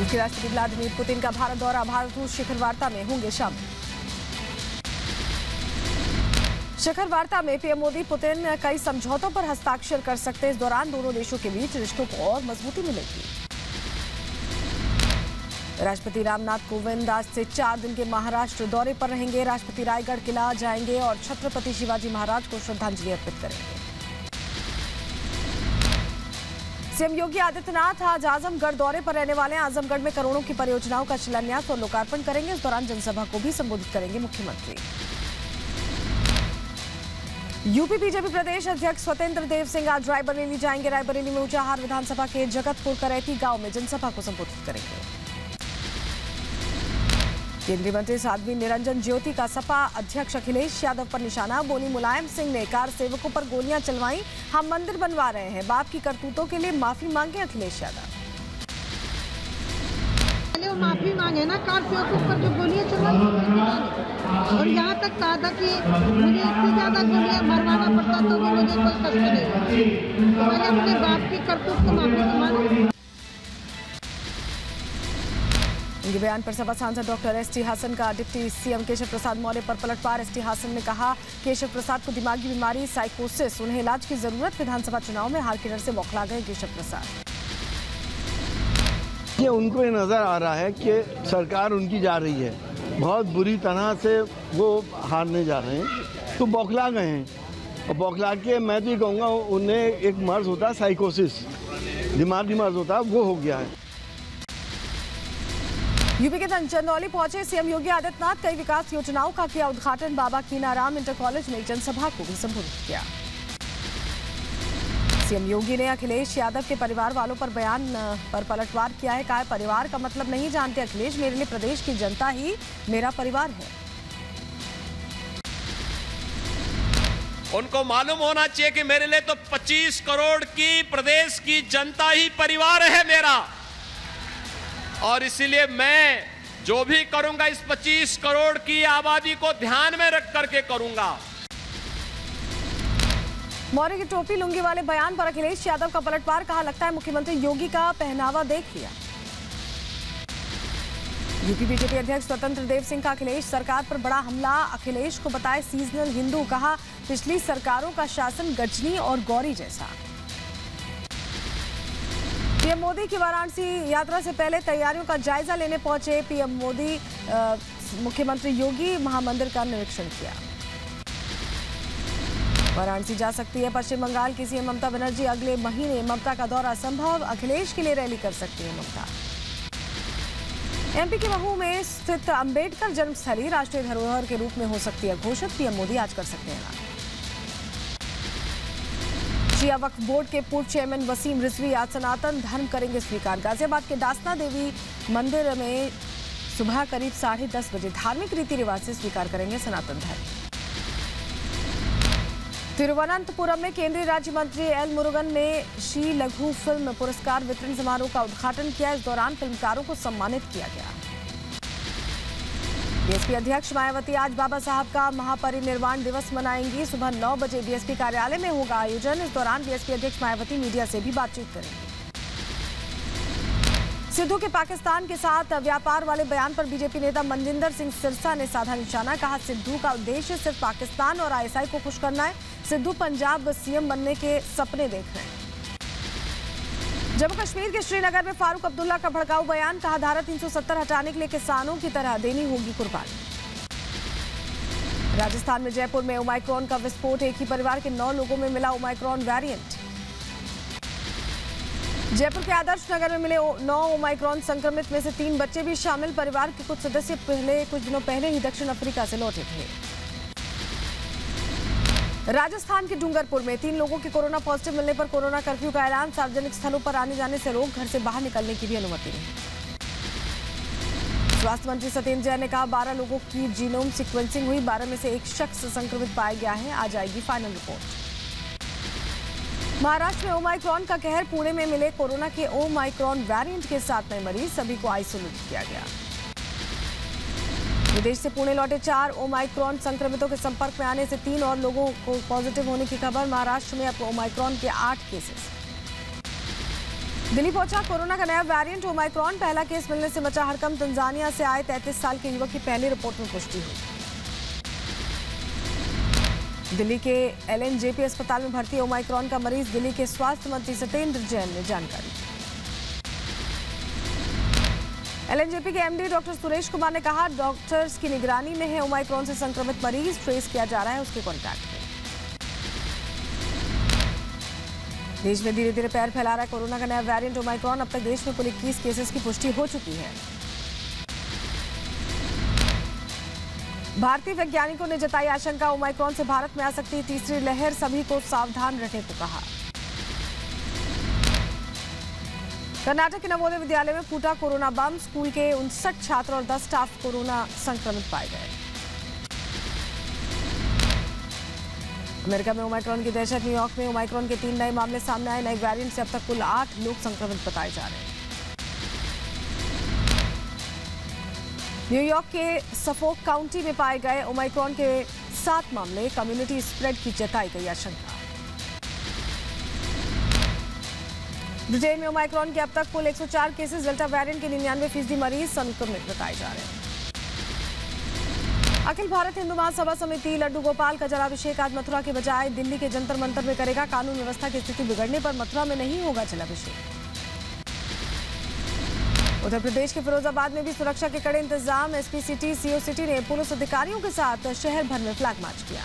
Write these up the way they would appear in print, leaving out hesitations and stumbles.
रूस के राष्ट्रपति व्लादिमीर पुतिन का भारत दौरा, भारत रूस शिखर वार्ता में होंगे शामिल। शिखर वार्ता में पीएम मोदी पुतिन कई समझौतों पर हस्ताक्षर कर सकते हैं। इस दौरान दोनों देशों के बीच रिश्तों को और मजबूती मिलेगी। राष्ट्रपति रामनाथ कोविंद आज से 4 दिन के महाराष्ट्र दौरे पर रहेंगे। राष्ट्रपति रायगढ़ किला जाएंगे और छत्रपति शिवाजी महाराज को श्रद्धांजलि अर्पित करेंगे। सीएम योगी आदित्यनाथ आज आजमगढ़ दौरे पर रहने वाले हैं। आजमगढ़ में करोड़ों की परियोजनाओं का शिलान्यास और लोकार्पण करेंगे। इस दौरान जनसभा को भी संबोधित करेंगे मुख्यमंत्री। यूपी बीजेपी प्रदेश अध्यक्ष स्वतंत्र देव सिंह आज रायबरेली जाएंगे। रायबरेली में ऊंचाहार विधानसभा के जगतपुर करैती गांव में जनसभा को संबोधित करेंगे। केंद्रीय मंत्री साध्वी निरंजन ज्योति का सपा अध्यक्ष अखिलेश यादव पर निशाना। बोली, मुलायम सिंह ने कार सेवकों पर गोलियां चलवाई, हम मंदिर बनवा रहे हैं। बाप की करतूतों के लिए माफी मांगे अखिलेश यादव। वो माफी मांगे ना, कार सेवकों पर जो गोलियां चलवाई और यहाँ तक कहा था कि मुझे इससे ज्यादा गोलियां मरवाना पड़ता तो भी मुझे कोई कष्ट नहीं होता। तो मैंने अपने बाप की करतूत को माफी मांगी। उनके बयान पर सपा सांसद डॉक्टर एसटी हासन का डिप्टी सीएम केशव प्रसाद मौर्य पर पलटवार। एसटी हासन ने कहा, केशव प्रसाद को दिमागी बीमारी साइकोसिस, उन्हें इलाज की जरूरत। विधानसभा चुनाव में हार के डर से बौखला गए केशव प्रसाद। ये उनको ये नजर आ रहा है कि सरकार उनकी जा रही है, बहुत बुरी तरह से वो हारने जा रहे हैं, तो बौखला गए हैं। और बौखला के मैं तो ये कहूँगा उन्हें एक मर्ज होता है साइकोसिस, दिमागी मर्ज होता है, वो हो गया है। यूपी के चंदौली पहुंचे सीएम योगी आदित्यनाथ। कई विकास योजनाओं का किया उद्घाटन। बाबा कीनाराम इंटर कॉलेज में एक जनसभा को भी संबोधित किया। सीएम योगी ने अखिलेश यादव के परिवार वालों पर बयान पर पलटवार किया है। कहा, परिवार का मतलब नहीं जानते अखिलेश, मेरे लिए प्रदेश की जनता ही मेरा परिवार है। उनको मालूम होना चाहिए कि मेरे लिए तो 25 करोड़ की प्रदेश की जनता ही परिवार है मेरा, और इसीलिए मैं जो भी करूंगा इस 25 करोड़ की आबादी को ध्यान में रख करके करूंगा। मौर्य की टोपी लुंगी वाले बयान पर अखिलेश यादव का पलटवार। कहा, लगता है मुख्यमंत्री योगी का पहनावा देख लिया। यूपी बीजेपी अध्यक्ष स्वतंत्र देव सिंह का अखिलेश सरकार पर बड़ा हमला। अखिलेश को बताए सीजनल हिंदू। कहा, पिछली सरकारों का शासन गजनी और गौरी जैसा। पीएम मोदी की वाराणसी यात्रा से पहले तैयारियों का जायजा लेने पहुंचे पीएम मोदी। मुख्यमंत्री योगी महामंदिर का निरीक्षण किया। वाराणसी जा सकती है पश्चिम बंगाल की सीएम ममता बनर्जी। अगले महीने ममता का दौरा संभव। अखिलेश के लिए रैली कर सकती है ममता। एमपी के महू में स्थित अंबेडकर जन्मस्थली राष्ट्रीय धरोहर के रूप में हो सकती है घोषित। पीएम मोदी आज कर सकते हैं ऐलान। शिया वक्फ बोर्ड के पूर्व चेयरमैन वसीम रिजवी आज सनातन धर्म करेंगे स्वीकार। गाजियाबाद के दासना देवी मंदिर में सुबह करीब 10:30 बजे धार्मिक रीति रिवाज से स्वीकार करेंगे सनातन धर्म। तिरुवनंतपुरम में केंद्रीय राज्य मंत्री एल मुरुगन ने श्री लघु फिल्म पुरस्कार वितरण समारोह का उद्घाटन किया। इस दौरान फिल्मकारों को सम्मानित किया गया। बीएसपी अध्यक्ष मायावती आज बाबा साहब का महापरिनिर्वाण दिवस मनाएंगी। सुबह 9 बजे बीएसपी कार्यालय में होगा आयोजन। इस दौरान बीएसपी अध्यक्ष मायावती मीडिया से भी बातचीत करेंगे। सिद्धू के पाकिस्तान के साथ व्यापार वाले बयान पर बीजेपी नेता मनजिंदर सिंह सिरसा ने साधा निशाना। कहा, सिद्धू का उद्देश्य सिर्फ पाकिस्तान और आईएसआई को खुश करना है। सिद्धू पंजाब सीएम बनने के सपने देख रहे हैं। जम्मू कश्मीर के श्रीनगर में फारूक अब्दुल्ला का भड़काऊ बयान। कहा, धारा 370 हटाने के लिए किसानों की तरह देनी होगी कुर्बानी। राजस्थान में जयपुर में ओमाइक्रॉन का विस्फोट। एक ही परिवार के 9 लोगों में मिला ओमाइक्रॉन वेरिएंट। जयपुर के आदर्श नगर में मिले 9 ओमाइक्रॉन संक्रमित में से 3 बच्चे भी शामिल। परिवार के कुछ सदस्य कुछ दिनों पहले ही दक्षिण अफ्रीका से लौटे थे। राजस्थान के डूंगरपुर में 3 लोगों के कोरोना पॉजिटिव मिलने पर कोरोना कर्फ्यू का ऐलान। सार्वजनिक स्थलों पर आने जाने से रोक, घर से बाहर निकलने की भी अनुमति नहीं। स्वास्थ्य मंत्री सत्येंद्र जैन ने कहा, 12 लोगों की जीनोम सीक्वेंसिंग हुई। 12 में से एक शख्स संक्रमित पाया गया है। आ जाएगी फाइनल रिपोर्ट। महाराष्ट्र में ओमाइक्रॉन का कहर। पुणे में मिले कोरोना के ओमाइक्रॉन वेरिएंट के 7 नए मरीज। सभी को आइसोलेट किया गया। विदेश से पुणे लौटे 4 ओमाइक्रॉन संक्रमितों के संपर्क में आने से 3 और लोगों को पॉजिटिव होने की खबर। महाराष्ट्र में अब ओमाइक्रॉन के 8 केसेस। दिल्ली पहुंचा कोरोना का नया वेरिएंट ओमाइक्रॉन। पहला केस मिलने से मचा हड़कंप। तंजानिया से आए 33 साल के युवक की पहली रिपोर्ट में पुष्टि हुई। दिल्ली के LNJP अस्पताल में भर्ती ओमाइक्रॉन का मरीज। दिल्ली के स्वास्थ्य मंत्री सत्येंद्र जैन ने जानकारी। LNJP के MD डॉक्टर सुरेश कुमार ने कहा, डॉक्टर्स की निगरानी में है ओमाइक्रॉन से संक्रमित मरीज। ट्रेस किया जा रहा है उसके कॉन्टैक्ट में। देश में धीरे धीरे पैर फैला रहा है कोरोना का नया वेरिएंट ओमाइक्रॉन। अब तक देश में कुल 21 केसेस की पुष्टि हो चुकी है। भारतीय वैज्ञानिकों ने जताई आशंका, ओमाइक्रॉन से भारत में आ सकती है तीसरी लहर। सभी को सावधान रहने को कहा। कर्नाटक के नवोदय विद्यालय में फूटा कोरोना बम। स्कूल के 59 छात्र और 10 स्टाफ कोरोना संक्रमित पाए गए। अमेरिका में ओमाइक्रॉन की दहशत। न्यूयॉर्क में ओमाइक्रॉन के 3 नए मामले सामने आए। नए वेरिएंट से अब तक कुल 8 लोग संक्रमित बताए जा रहे हैं। न्यूयॉर्क के सफोक काउंटी में पाए गए ओमाइक्रॉन के 7 मामले। कम्युनिटी स्प्रेड की जताई गई आशंका। ब्रिटेन में ओमाइक्रॉन के अब तक कुल 104 केसेस। डेल्टा वेरिएंट के 99% मरीज संक्रमित बताए जा रहे हैं। अखिल भारत हिंदू महासभा समिति लड्डू गोपाल का जलाभिषेक आज मथुरा के बजाय दिल्ली के जंतर मंतर में करेगा। कानून व्यवस्था की स्थिति बिगड़ने पर मथुरा में नहीं होगा जलाभिषेक। उत्तर प्रदेश के फिरोजाबाद में भी सुरक्षा के कड़े इंतजाम। SP सिटी CO सिटी ने पुलिस अधिकारियों के साथ शहर भर में फ्लैग मार्च किया।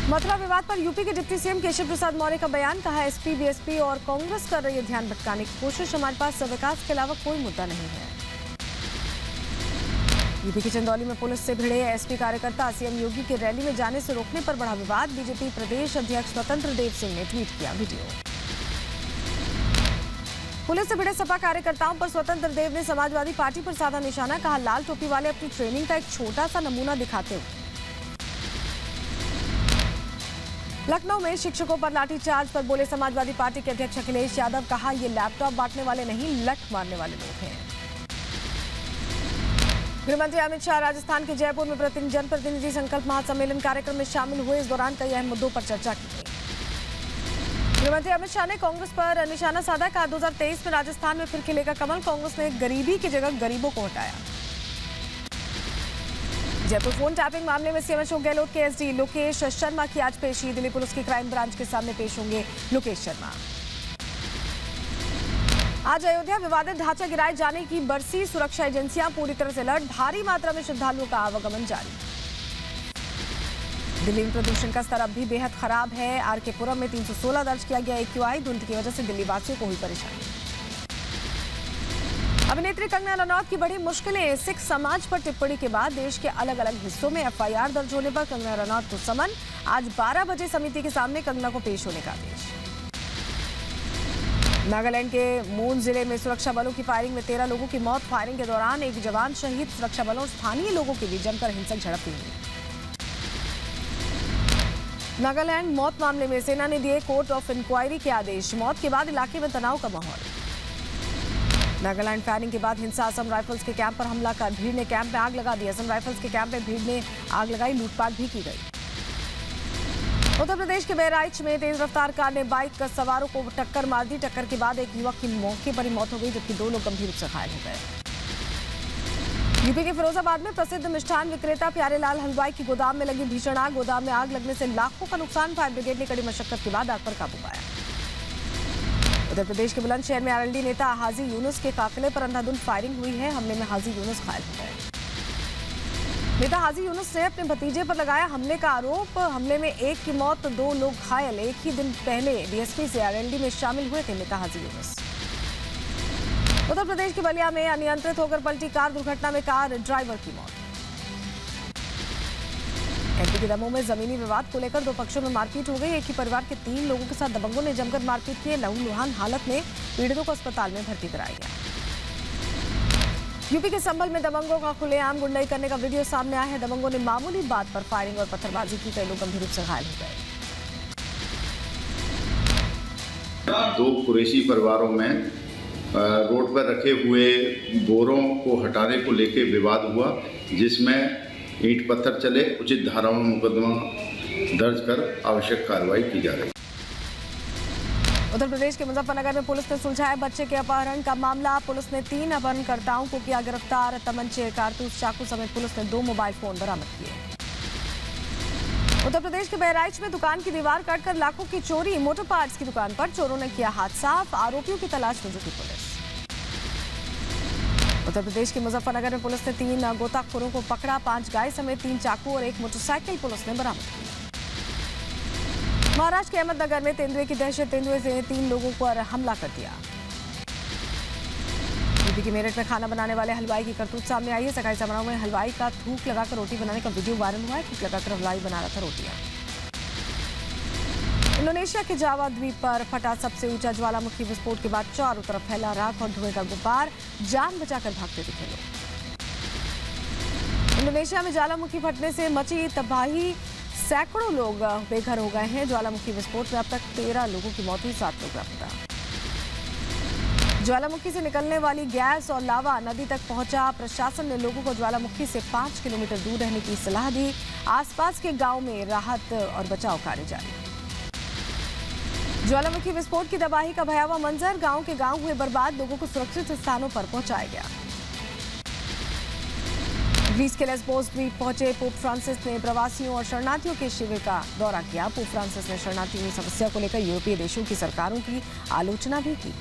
मथुरा विवाद पर यूपी के डिप्टी CM केशव प्रसाद मौर्य का बयान। कहा, SP BSP और कांग्रेस कर रही है ध्यान भटकाने की कोशिश। हमारे पास विकास के अलावा कोई मुद्दा नहीं है। यूपी के चंदौली में पुलिस से भिड़े SP कार्यकर्ता। CM योगी की रैली में जाने से रोकने पर बढ़ा विवाद। बीजेपी प्रदेश अध्यक्ष स्वतंत्र देव सिंह ने ट्वीट किया वीडियो। पुलिस से भिड़े सपा कार्यकर्ताओं पर स्वतंत्र देव ने समाजवादी पार्टी पर साधा निशाना। कहा, लाल टोपी वाले अपनी ट्रेनिंग का एक छोटा सा नमूना दिखाते हुए। लखनऊ में शिक्षकों पर लाठीचार्ज पर बोले समाजवादी पार्टी के अध्यक्ष अखिलेश यादव। कहा, ये लैपटॉप बांटने वाले नहीं, लठ मारने वाले लोग हैं। गृहमंत्री अमित शाह राजस्थान के जयपुर में जनप्रतिनिधि संकल्प महासम्मेलन कार्यक्रम में शामिल हुए। इस दौरान कई अहम मुद्दों पर चर्चा की गई। गृहमंत्री अमित शाह ने कांग्रेस पर निशाना साधा। कहा, 2023 में राजस्थान में फिर खिलेगा कमल। कांग्रेस ने गरीबी की जगह गरीबों को हटाया। जयपुर फोन टैपिंग मामले में CM अशोक गहलोत के SD लोकेश शर्मा की आज पेशी। दिल्ली पुलिस की क्राइम ब्रांच के सामने पेश होंगे लोकेश शर्मा। आज अयोध्या विवादित ढांचा गिराए जाने की बरसी। सुरक्षा एजेंसियां पूरी तरह से अलर्ट। भारी मात्रा में श्रद्धालुओं का आवागमन जारी। दिल्ली में प्रदूषण का स्तर अब भी बेहद खराब है। RK पुरम में 316 दर्ज किया गया AQI। धुंध की वजह से दिल्ली वासियों को हुई परेशानी। अभिनेत्री कंगना रनौत की बड़ी मुश्किलें। सिख समाज पर टिप्पणी के बाद देश के अलग अलग हिस्सों में FIR दर्ज होने पर कंगना रनौत को समन। आज 12 बजे समिति के सामने कंगना को पेश होने का आदेश। नागालैंड के मून जिले में सुरक्षा बलों की फायरिंग में 13 लोगों की मौत। फायरिंग के दौरान एक जवान शहीद। सुरक्षा बलों और स्थानीय लोगों के बीच जमकर हिंसक झड़प हुई। नागालैंड मौत मामले में सेना ने दिए कोर्ट ऑफ इंक्वायरी के आदेश। मौत के बाद इलाके में तनाव का माहौल। नागालैंड फायरिंग के बाद हिंसा। असम राइफल्स के कैंप पर हमला कर भीड़ ने कैंप में आग लगा दी। असम राइफल्स के कैंप में भीड़ ने आग लगाई। लूटपाट भी की गई। उत्तर प्रदेश के बहराइच में तेज रफ्तार कार ने बाइक सवारों को टक्कर मार दी। टक्कर के बाद एक युवक की मौके पर ही मौत हो गई, जबकि 2 लोग गंभीर रूप से घायल हो गए। यूपी के फिरोजाबाद में प्रसिद्ध मिष्ठान विक्रेता प्यारेलाल हलवाई की गोदाम में लगी भीषण आग। गोदाम में आग लगने से लाखों का नुकसान। फायर ब्रिगेड ने कड़ी मशक्कत के बाद आग पर काबू पाया। उत्तर प्रदेश के बुलंदशहर में RLD नेता हाजी यूनुस के काफिले पर अंधाधुंध फायरिंग हुई है। हमले में हाजी यूनुस घायल हो गए। नेता हाजी यूनुस ने अपने भतीजे पर लगाया हमले का आरोप। हमले में एक की मौत, 2 लोग घायल। एक ही दिन पहले DSP से RLD में शामिल हुए थे नेता हाजी यूनुस। उत्तर प्रदेश के बलिया में अनियंत्रित होकर पलटी कार। दुर्घटना में कार ड्राइवर की मौत। MP के दमोह में जमीनी विवाद को लेकर 2 पक्षों में मारपीट हो गई। एक ही परिवार के 3 लोगों के साथ दबंगों ने जमकर मारपीट की। लहूलुहान हालत में पीड़ितों को अस्पताल में भर्ती कराया गया। यूपी के संभल में दबंगों का खुलेआम गुंडाई करने का वीडियो सामने आया है। दबंगों ने मामूली बात पर फायरिंग और पत्थरबाजी की। कई लोग गंभीर रूप से घायल हो गए। 2 कुरैशी परिवारों में रोड पर रखे हुए बोरों को हटाने को लेकर विवाद हुआ, जिसमें ईंट पत्थर चले। उचित धाराओं में मुकदमा दर्ज कर आवश्यक कार्रवाई की जा रही है। उत्तर प्रदेश के मुजफ्फरनगर में पुलिस ने सुलझाया बच्चे के अपहरण का मामला। पुलिस ने 3 अपहरणकर्ताओं को किया गिरफ्तार। तमंचे, कारतूस, चाकू समेत पुलिस ने 2 मोबाइल फोन बरामद किए। उत्तर प्रदेश के बहराइच में दुकान की दीवार काटकर लाखों की चोरी। मोटर पार्ट्स की दुकान पर चोरों ने किया हाथ साफ। आरोपियों की तलाश में जुटी पुलिस। उत्तर प्रदेश के मुजफ्फरनगर में पुलिस ने 3 गोताखोरों को पकड़ा। 5 गाय समेत 3 चाकू और 1 मोटरसाइकिल पुलिस ने बरामद की। महाराष्ट्र के अहमदनगर में तेंदुए की दहशत। तेंदुए ने 3 लोगों पर हमला कर दिया। यूपी के मेरठ में खाना बनाने वाले हलवाई की करतूत सामने आई है। सगाई समारोह में हलवाई का थूक लगाकर रोटी बनाने का वीडियो वायरल हुआ है। थूक लगाकर हलवाई बना रहा था रोटियां। इंडोनेशिया के जावा द्वीप पर फटा सबसे ऊंचा ज्वालामुखी विस्फोट के बाद चारों तरफ फैला राख और धुएं का गुब्बार। जान बचाकर भागते दिखे लोग। इंडोनेशिया में ज्वालामुखी फटने से मची तबाही। सैकड़ों लोग बेघर हो गए हैं। ज्वालामुखी विस्फोट में अब तक 13 लोगों की मौत हुई, 7 लोग लापता। ज्वालामुखी से निकलने वाली गैस और लावा नदी तक पहुंचा। प्रशासन ने लोगों को ज्वालामुखी से 5 किलोमीटर दूर रहने की सलाह दी। आसपास के गांव में राहत और बचाव कार्य जारी। ज्वालामुखी विस्फोट की तबाही का भयावह मंजर। गांव के गांव हुए बर्बाद। लोगों को सुरक्षित स्थानों पर पहुंचाया गया। ग्रीस के लेस्बोस द्वीप पहुंचे पोप फ्रांसिस ने प्रवासियों और शरणार्थियों के शिविर का दौरा किया। पोप फ्रांसिस ने शरणार्थियों की समस्या को लेकर यूरोपीय देशों की सरकारों की आलोचना भी की।